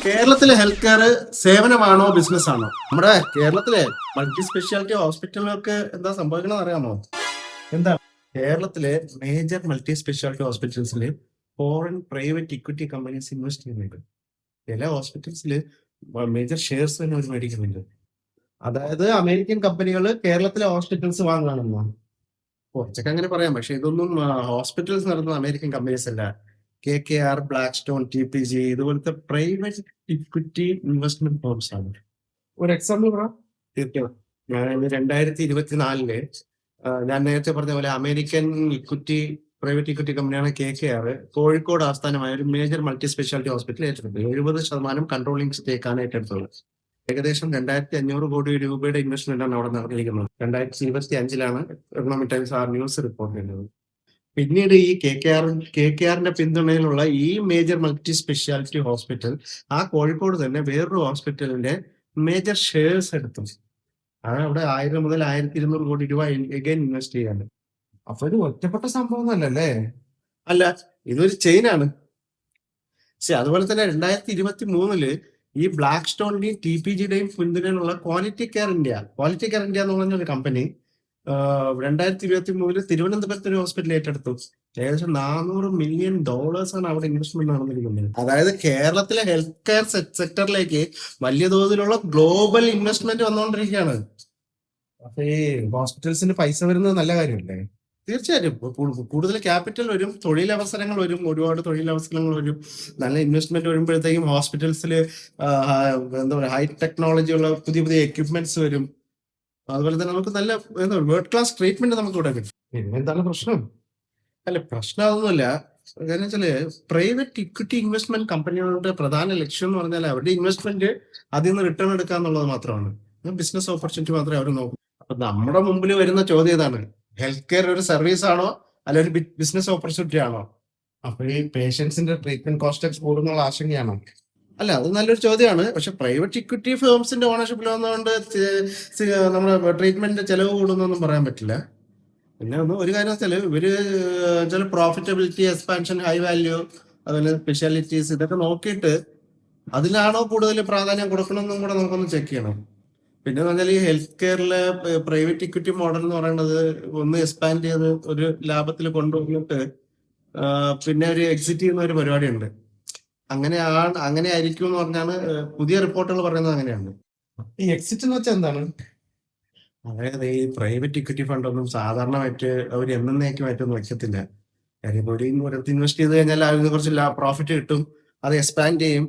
കേരളത്തിലെ health care സേവനമാണോ business ആണോ? നമ്മുടെ കേരളത്തിലെ മൾട്ടി സ്പെഷ്യാലിറ്റി ഹോസ്പിറ്റലുകൾക്ക് എന്താ സംഭവിക്കണമെന്ന് അറിയാമോ? എന്താ കേരളത്തിലെ മേജർ മൾട്ടി സ്പെഷ്യാലിറ്റി ഹോസ്പിറ്റൽസിൽ foreign private equity companies invest ചെയ്യുന്നുണ്ട്. ചില ഹോസ്പിറ്റൽസിൽ മേജർ ഷെയർസ് തന്നെ അവർ മേടിക്കുന്നുണ്ട്. അതായത് അമേരിക്കൻ കമ്പനികൾ കേരളത്തിലെ ഹോസ്പിറ്റൽസ് വാങ്ങുകയാണെന്നോ? കുറച്ചൊക്കെ അങ്ങനെ പറയാം. പക്ഷെ ഇതൊന്നും ഹോസ്പിറ്റൽസ് നടത്തുന്ന അമേരിക്കൻ കമ്പനീസ് അല്ല. KKR, black T P G ഇതുപോലത്തെ പ്രൈവറ്റ് ഇക്വിറ്റി ഇൻവെസ്റ്റ്മെന്റ് ഫേംസ് ആണ്. ഒരു എക്സാമ്പിൾ പറ. തീർച്ചയായും. ഞാൻ 2024 ഞാൻ നേരത്തെ പറഞ്ഞ പോലെ അമേരിക്കൻ പ്രൈവറ്റ് ഇക്വിറ്റി കമ്പനിയാണ് KKR കോഴിക്കോട് ആസ്ഥാനമായ ഒരു മേജർ മൾട്ടി സ്പെഷ്യാലിറ്റി ഹോസ്പിറ്റൽ ഏറ്റെടുത്തു. 70% കൺട്രോളിംഗ് സ്റ്റേക്കാണ് ഏറ്റെടുത്തത്. ഏകദേശം 2500 കോടി രൂപയുടെ ഇൻവെസ്റ്റ്മെന്റ് ആണ് അവിടെ നടന്നിരിക്കുന്നത്. 2025 എക്കണോമിക് ടൈംസ് ന്യൂസ് റിപ്പോർട്ട് ചെയ്യുന്നത്. പിന്നീട് ഈ KKRന്റെ പിന്തുണയിലുള്ള ഈ major multi speciality hospital Kozhikode തന്നെ വേറൊരു ഹോസ്പിറ്റലിന്റെ മേജർ ഷെയർസ് എടുത്തു. അവിടെ 1000 മുതൽ 1200 കോടി രൂപ എഗൈൻ ഇൻവെസ്റ്റ് ചെയ്യാണ്. അപ്പൊ ഇത് ഒറ്റപ്പെട്ട സംഭവം അല്ലല്ലേ? അല്ല, ഇതൊരു ചെയിനാണ്. പക്ഷെ അതുപോലെ തന്നെ 2023 ഈ ബ്ലാക്ക് സ്റ്റോണിന്റെയും TPGയുടെയും പിന്തുണയിലുള്ള ക്വാളിറ്റി കെയർ ഇന്ത്യ എന്ന് പറഞ്ഞ ഒരു കമ്പനി 2023 തിരുവനന്തപുരത്ത് ഒരു ഹോസ്പിറ്റൽ ഏറ്റെടുത്തു. ഏകദേശം $400 മില്യൺ ആണ് അവിടെ ഇൻവെസ്റ്റ്മെന്റ് നടന്നിരിക്കുന്നത്. അതായത് കേരളത്തിലെ ഹെൽത്ത് കെയർ സെക്ടറിലേക്ക് വലിയ തോതിലുള്ള ഗ്ലോബൽ ഇൻവെസ്റ്റ്മെന്റ് വന്നുകൊണ്ടിരിക്കുകയാണ്. അപ്പൊ ഈ ഹോസ്പിറ്റൽസിന് പൈസ വരുന്നത് നല്ല കാര്യമല്ലേ? തീർച്ചയായും കൂടുതൽ ക്യാപിറ്റൽ വരും, തൊഴിലവസരങ്ങൾ വരും, ഒരുപാട് തൊഴിലവസരങ്ങൾ വരും. നല്ല ഇൻവെസ്റ്റ്മെന്റ് വരുമ്പോഴത്തേക്കും ഹോസ്പിറ്റൽസിൽ എന്താ പറയുക, ഹൈ ടെക്നോളജി ഉള്ള പുതിയ പുതിയ എക്യുപ്മെന്റ്സ് വരും. അതുപോലെ തന്നെ നമുക്ക് നല്ല വേൾഡ് ക്ലാസ് ട്രീറ്റ്മെന്റ് നമുക്ക് ഇവിടെ കിട്ടും. പിന്നെ എന്താണ് പ്രശ്നം? അല്ല, പ്രശ്നം അതൊന്നുമില്ല. കാരണം വെച്ചാല് പ്രൈവറ്റ് ഇക്വിറ്റി ഇൻവെസ്റ്റ്മെന്റ് കമ്പനികളുടെ പ്രധാന ലക്ഷ്യം എന്ന് പറഞ്ഞാൽ അവരുടെ ഇൻവെസ്റ്റ്മെന്റ് അതിൽ നിന്ന് റിട്ടേൺ എടുക്കുക എന്നുള്ളത് മാത്രമാണ്. ബിസിനസ് ഓപ്പർച്യൂണിറ്റി മാത്രമേ അവർ നോക്കൂ. അപ്പൊ നമ്മുടെ മുമ്പിൽ വരുന്ന ചോദ്യം ഇതാണ്: ഹെൽത്ത് കെയർ ഒരു സർവീസ് ആണോ അല്ല ഒരു ബിസിനസ് ഓപ്പർച്യൂണിറ്റി ആണോ? അപ്പൊ ഈ പേഷ്യൻസിന്റെ ട്രീറ്റ്മെന്റ് കോസ്റ്റ് കൂടുന്നുള്ള ആശങ്കയാണോ? അല്ല, അത് നല്ലൊരു ചോദ്യമാണ്. പക്ഷെ പ്രൈവറ്റ് ഇക്വിറ്റി ഫേംസിന്റെ ഓണർഷിപ്പിൽ വന്നുകൊണ്ട് നമ്മുടെ ട്രീറ്റ്മെന്റ് ചെലവ് കൂടുന്നൊന്നും പറയാൻ പറ്റില്ല. പിന്നെ ഒരു കാര്യം വെച്ചാൽ ഇവര് ചില പ്രോഫിറ്റബിലിറ്റി, എക്സ്പാൻഷൻ, ഹൈ വാല്യൂ, അതുപോലെ സ്പെഷ്യാലിറ്റീസ് ഇതൊക്കെ നോക്കിയിട്ട് അതിലാണോ കൂടുതൽ പ്രാധാന്യം കൊടുക്കണമെന്നും കൂടെ നമുക്കൊന്ന് ചെക്ക് ചെയ്യണം. പിന്നെ പറഞ്ഞാൽ ഈ ഹെൽത്ത് കെയറിലെ പ്രൈവറ്റ് ഇക്വിറ്റി മോഡൽ എന്ന് പറയുന്നത് ഒന്ന് എക്സ്പാൻഡ് ചെയ്ത് ഒരു ലാഭത്തിൽ കൊണ്ടുവന്നിട്ട് പിന്നെ ഒരു എക്സിറ്റ് ചെയ്യുന്ന ഒരു പരിപാടിയുണ്ട്. അങ്ങനെ ആയിരിക്കും എന്ന് പറഞ്ഞാണ് പുതിയ റിപ്പോർട്ടുകൾ പറയുന്നത്. അങ്ങനെയാണ്. ഈ എക്സിറ്റ് എന്ന് വെച്ചാൽ എന്താണ്? അതായത് ഈ പ്രൈവറ്റ് ഇക്വിറ്റി ഫണ്ട് ഒന്നും സാധാരണമായിട്ട് അവർ എന്നേക്കുമായിട്ടൊന്നും വെക്കത്തില്ല. കാര്യം ഒരിടത്ത് ഇൻവെസ്റ്റ് ചെയ്ത് കഴിഞ്ഞാൽ അതിന് കുറച്ച് പ്രോഫിറ്റ് കിട്ടും, അത് എക്സ്പാൻഡ് ചെയ്യും.